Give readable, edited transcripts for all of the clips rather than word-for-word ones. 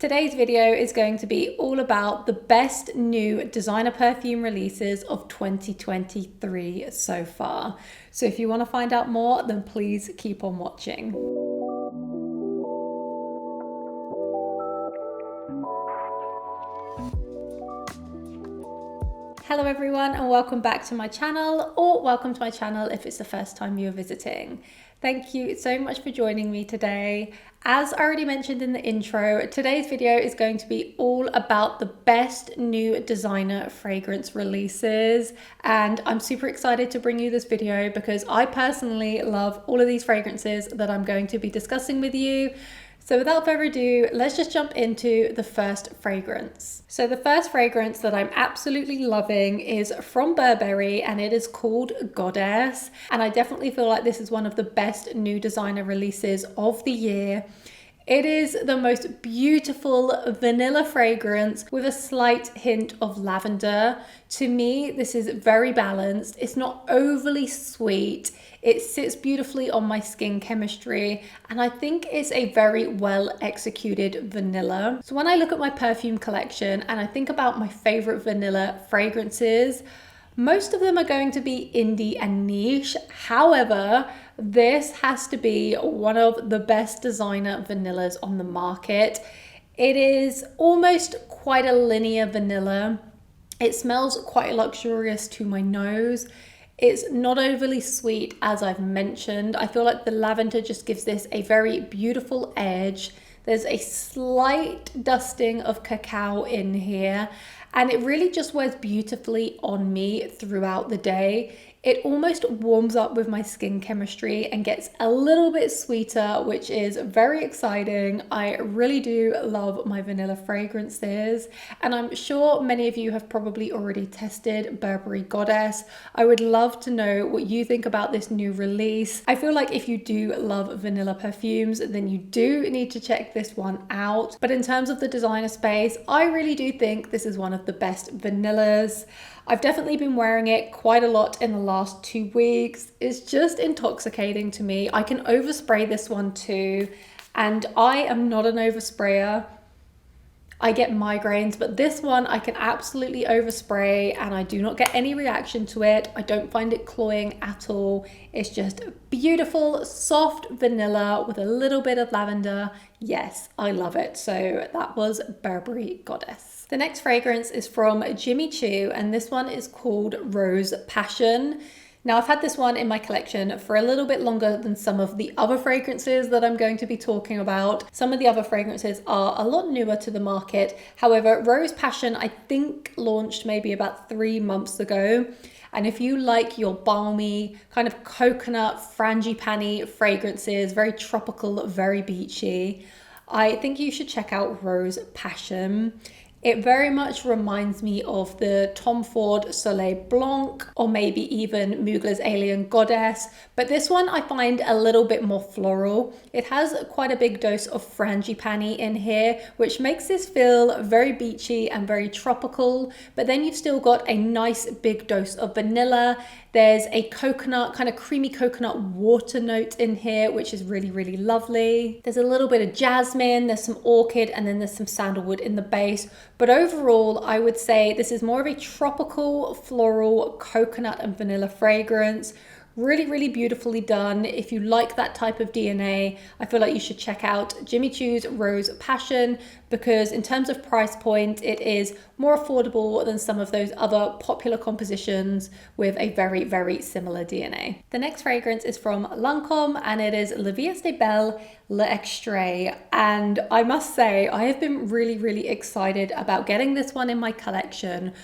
Today's video is going to be all about the best new designer perfume releases of 2023 so far. So if you want to find out more, then please keep on watching. Hello everyone and welcome back to my channel, or welcome to my channel if it's the first time you're visiting. Thank you so much for joining me today. As I already mentioned in the intro, today's video is going to be all about the best new designer fragrance releases, and I'm super excited to bring you this video because I personally love all of these fragrances that I'm going to be discussing with you. So without further ado, let's just jump into the first fragrance. So the first fragrance that I'm absolutely loving is from Burberry and it is called Goddess. And I definitely feel like this is one of the best new designer releases of the year. It is the most beautiful vanilla fragrance with a slight hint of lavender. To me, this is very balanced. It's not overly sweet. It sits beautifully on my skin chemistry, and I think it's a very well executed vanilla. So when I look at my perfume collection and I think about my favorite vanilla fragrances, most of them are going to be indie and niche. However, this has to be one of the best designer vanillas on the market. It is almost quite a linear vanilla. It smells quite luxurious to my nose. It's not overly sweet, as I've mentioned. I feel like the lavender just gives this a very beautiful edge. There's a slight dusting of cacao in here, and it really just wears beautifully on me throughout the day. It almost warms up with my skin chemistry and gets a little bit sweeter, which is very exciting. I really do love my vanilla fragrances, and I'm sure many of you have probably already tested Burberry Goddess. I would love to know what you think about this new release. I feel like if you do love vanilla perfumes, then you do need to check this one out. But in terms of the designer space, I really do think this is one of the best vanillas. I've definitely been wearing it quite a lot in the last 2 weeks. It's just intoxicating to me. I can overspray this one too, and I am not an oversprayer. I get migraines, but this one I can absolutely overspray and I do not get any reaction to it. I don't find it cloying at all. It's just beautiful, soft vanilla with a little bit of lavender. Yes, I love it. So that was Burberry Goddess. The next fragrance is from Jimmy Choo, and this one is called Rose Passion. Now, I've had this one in my collection for a little bit longer than some of the other fragrances that I'm going to be talking about. Some of the other fragrances are a lot newer to the market. However, Rose Passion, I think, launched maybe about 3 months ago. And if you like your balmy, kind of coconut, frangipani fragrances, very tropical, very beachy, I think you should check out Rose Passion. It very much reminds me of the Tom Ford Soleil Blanc, or maybe even Mugler's Alien Goddess, but this one I find a little bit more floral. It has quite a big dose of frangipani in here, which makes this feel very beachy and very tropical, but then you've still got a nice big dose of vanilla. There's a coconut, kind of creamy coconut water note in here, which is really, really lovely. There's a little bit of jasmine, there's some orchid, and then there's some sandalwood in the base. But overall, I would say this is more of a tropical, floral, coconut and vanilla fragrance. Really, really beautifully done. If you like that type of DNA, I feel like you should check out Jimmy Choo's Rose Passion, because in terms of price point, it is more affordable than some of those other popular compositions with a very, very similar DNA. The next fragrance is from Lancome, and it is La Vie de Belle, extrait. And I must say, I have been really, really excited about getting this one in my collection,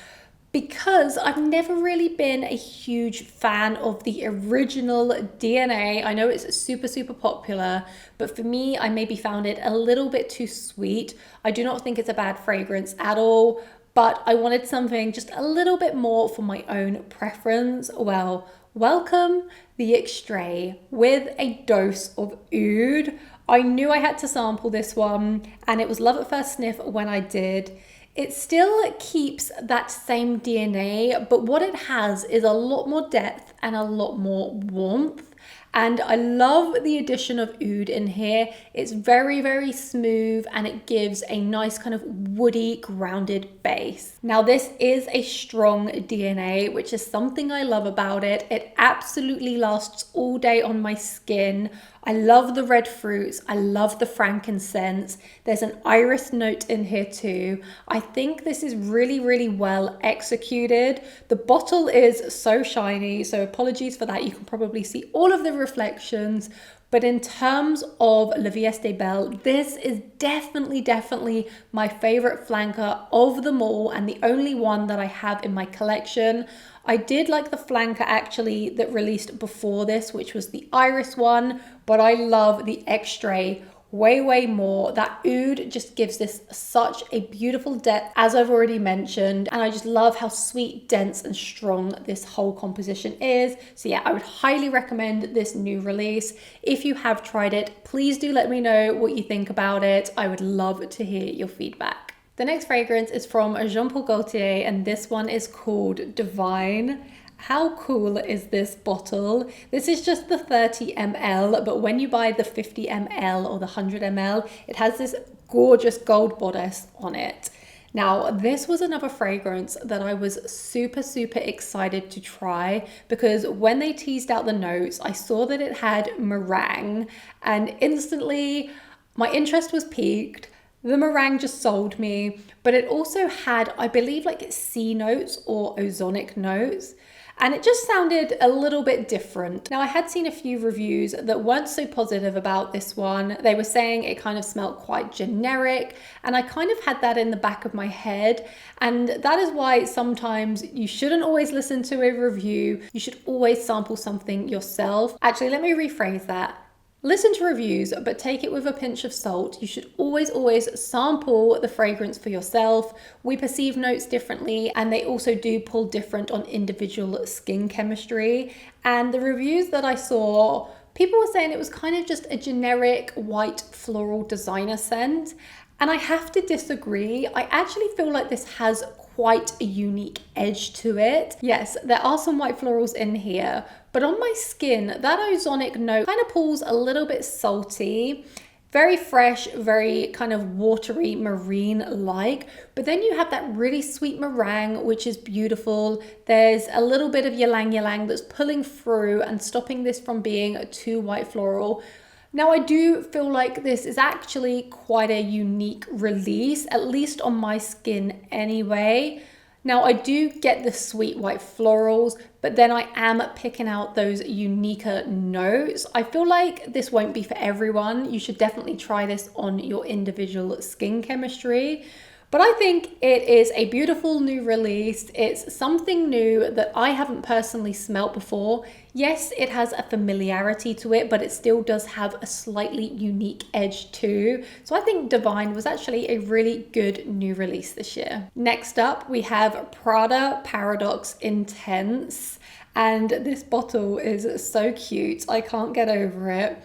because I've never really been a huge fan of the original DNA. I know it's super, super popular, but for me, I maybe found it a little bit too sweet. I do not think it's a bad fragrance at all, but I wanted something just a little bit more for my own preference. Well, welcome the extrait with a dose of oud. I knew I had to sample this one, and it was love at first sniff when I did. It still keeps that same DNA, but what it has is a lot more depth and a lot more warmth. And I love the addition of oud in here. It's very, very smooth and it gives a nice kind of woody, grounded base. Now this is a strong DNA, which is something I love about it. It absolutely lasts all day on my skin. I love the red fruits. I love the frankincense. There's an iris note in here too. I think this is really, really well executed. The bottle is so shiny, so apologies for that. You can probably see all of the reflections. But in terms of La Vie de Belle, this is definitely my favorite flanker of them all and the only one that I have in my collection. I did like the flanker actually that released before this, which was the iris one, but I love the extrait way more. That oud just gives this such a beautiful depth, as I've already mentioned, and I just love how sweet, dense and strong this whole composition is. So yeah, I would highly recommend this new release. If you have tried it, please do let me know what you think about it. I would love to hear your feedback. The next fragrance is from Jean Paul Gaultier, and this one is called Divine. How cool is this bottle? This is just the 30 ml, but when you buy the 50 ml or the 100 ml, it has this gorgeous gold bodice on it. Now, this was another fragrance that I was super excited to try because when they teased out the notes, I saw that it had meringue and instantly my interest was piqued. The meringue just sold me, but it also had, I believe, like C notes or ozonic notes. And it just sounded a little bit different. Now, I had seen a few reviews that weren't so positive about this one. They were saying it kind of smelled quite generic, and I kind of had that in the back of my head. And that is why sometimes you shouldn't always listen to a review. You should always sample something yourself. Actually, let me rephrase that. Listen to reviews, but take it with a pinch of salt. You should always sample the fragrance for yourself. We perceive notes differently, and they also do pull different on individual skin chemistry. And the reviews that I saw, people were saying it was kind of just a generic white floral designer scent. And I have to disagree. I actually feel like this has quite a unique edge to it. Yes, there are some white florals in here, but on my skin, that ozonic note kind of pulls a little bit salty, very fresh, very kind of watery, marine-like. But then you have that really sweet meringue, which is beautiful. There's a little bit of ylang ylang that's pulling through and stopping this from being too white floral. Now, I do feel like this is actually quite a unique release, at least on my skin anyway. Now, I do get the sweet white florals, but then I am picking out those uniquer notes. I feel like this won't be for everyone. You should definitely try this on your individual skin chemistry. But I think it is a beautiful new release. It's something new that I haven't personally smelt before. Yes, it has a familiarity to it, but it still does have a slightly unique edge too. So I think Divine was actually a really good new release this year. Next up, we have Prada Paradoxe Intense. And this bottle is so cute. I can't get over it.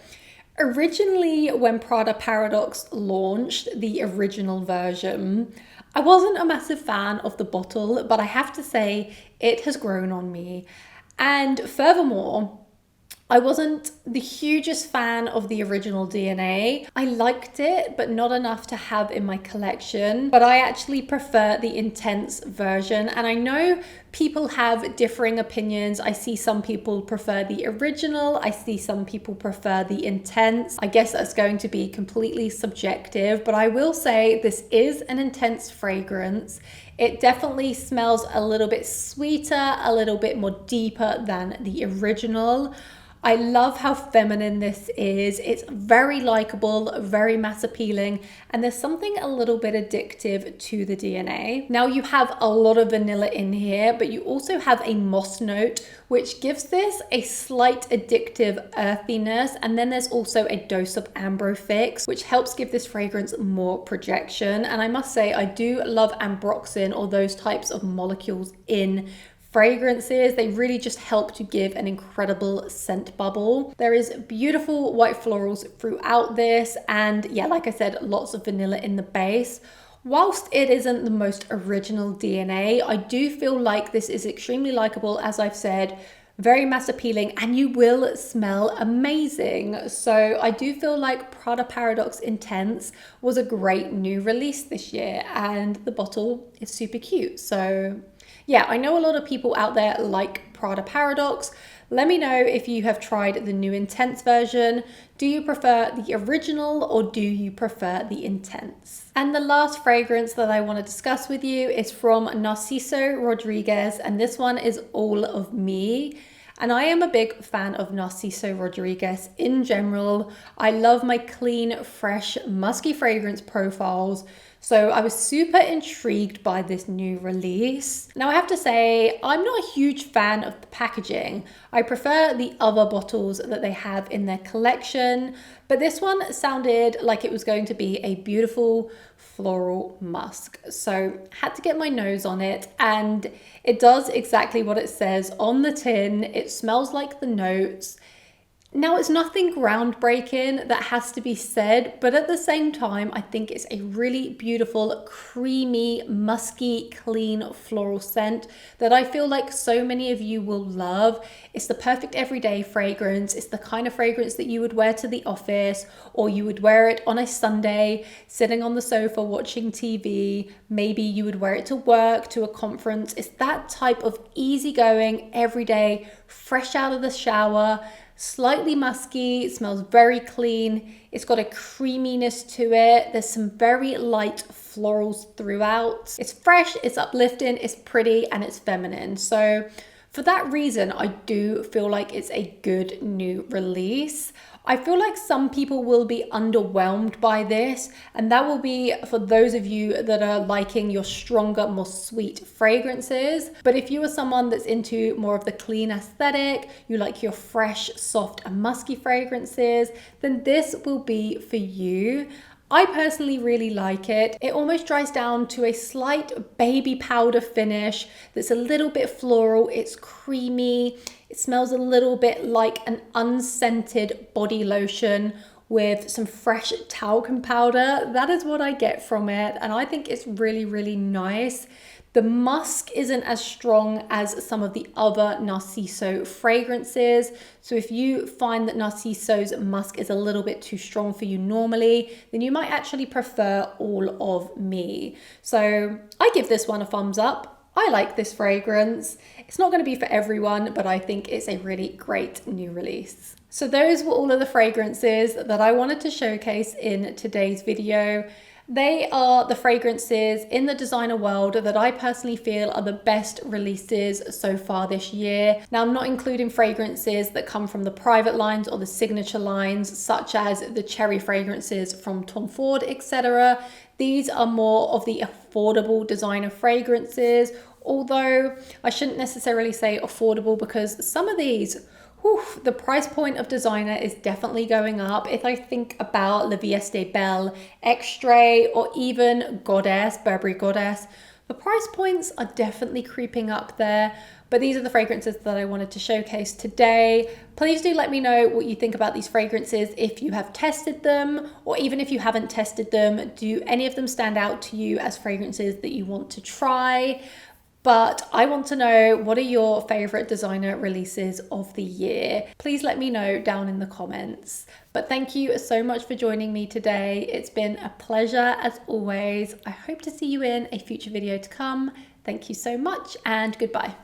Originally, when Prada Paradoxe launched the original version, I wasn't a massive fan of the bottle, but I have to say it has grown on me. And furthermore, I wasn't the hugest fan of the original DNA. I liked it, but not enough to have in my collection. But I actually prefer the Intense version. And I know people have differing opinions. I see some people prefer the original. I see some people prefer the Intense. I guess that's going to be completely subjective, but I will say this is an intense fragrance. It definitely smells a little bit sweeter, a little bit more deeper than the original. I love how feminine this is. It's very likable, very mass appealing, and there's something a little bit addictive to the DNA. Now you have a lot of vanilla in here, but you also have a moss note, which gives this a slight addictive earthiness. And then there's also a dose of ambrophix, which helps give this fragrance more projection. And I must say, I do love ambroxan or those types of molecules in fragrances. They really just help to give an incredible scent bubble. There is beautiful white florals throughout this, and yeah, like I said, lots of vanilla in the base. Whilst it isn't the most original DNA, I do feel like this is extremely likable, as I've said, very mass appealing, and you will smell amazing. So I do feel like Prada Paradoxe Intense was a great new release this year, and the bottle is super cute. So yeah, I know a lot of people out there like Prada Paradoxe. Let me know if you have tried the new Intense version. Do you prefer the original or do you prefer the Intense? And the last fragrance that I want to discuss with you is from Narciso Rodriguez, and this one is All of Me. And I am a big fan of Narciso Rodriguez in general. I love my clean, fresh, musky fragrance profiles. So I was super intrigued by this new release. Now I have to say, I'm not a huge fan of the packaging. I prefer the other bottles that they have in their collection, but this one sounded like it was going to be a beautiful floral musk. So had to get my nose on it, and it does exactly what it says on the tin. It smells like the notes. Now, it's nothing groundbreaking, that has to be said, but at the same time, I think it's a really beautiful, creamy, musky, clean floral scent that I feel like so many of you will love. It's the perfect everyday fragrance. It's the kind of fragrance that you would wear to the office, or you would wear it on a Sunday, sitting on the sofa watching TV. Maybe you would wear it to work, to a conference. It's that type of easygoing, everyday, fresh out of the shower, slightly musky. It smells very clean. It's got a creaminess to it. There's some very light florals throughout. It's fresh, it's uplifting, it's pretty, and it's feminine. So for that reason, I do feel like it's a good new release. I feel like some people will be underwhelmed by this, and that will be for those of you that are liking your stronger, more sweet fragrances. But if you are someone that's into more of the clean aesthetic, you like your fresh, soft, and musky fragrances, then this will be for you. I personally really like it. It almost dries down to a slight baby powder finish that's a little bit floral. It's creamy. It smells a little bit like an unscented body lotion with some fresh talcum powder. That is what I get from it, and I think it's really, really nice. The musk isn't as strong as some of the other Narciso fragrances. So if you find that Narciso's musk is a little bit too strong for you normally, then you might actually prefer All of Me. So I give this one a thumbs up. I like this fragrance. It's not going to be for everyone, but I think it's a really great new release. So those were all of the fragrances that I wanted to showcase in today's video. They are the fragrances in the designer world that I personally feel are the best releases so far this year. Now, I'm not including fragrances that come from the private lines or the signature lines, such as the cherry fragrances from Tom Ford, etc. These are more of the affordable designer fragrances, although I shouldn't necessarily say affordable, because some of these, the price point of designer is definitely going up. If I think about La Vie de Belle, Extrait, or even Goddess, Burberry Goddess, the price points are definitely creeping up there. But these are the fragrances that I wanted to showcase today. Please do let me know what you think about these fragrances if you have tested them, or even if you haven't tested them. Do any of them stand out to you as fragrances that you want to try? But I want to know, what are your favorite designer releases of the year? Please let me know down in the comments. But thank you so much for joining me today. It's been a pleasure as always. I hope to see you in a future video to come. Thank you so much, and goodbye.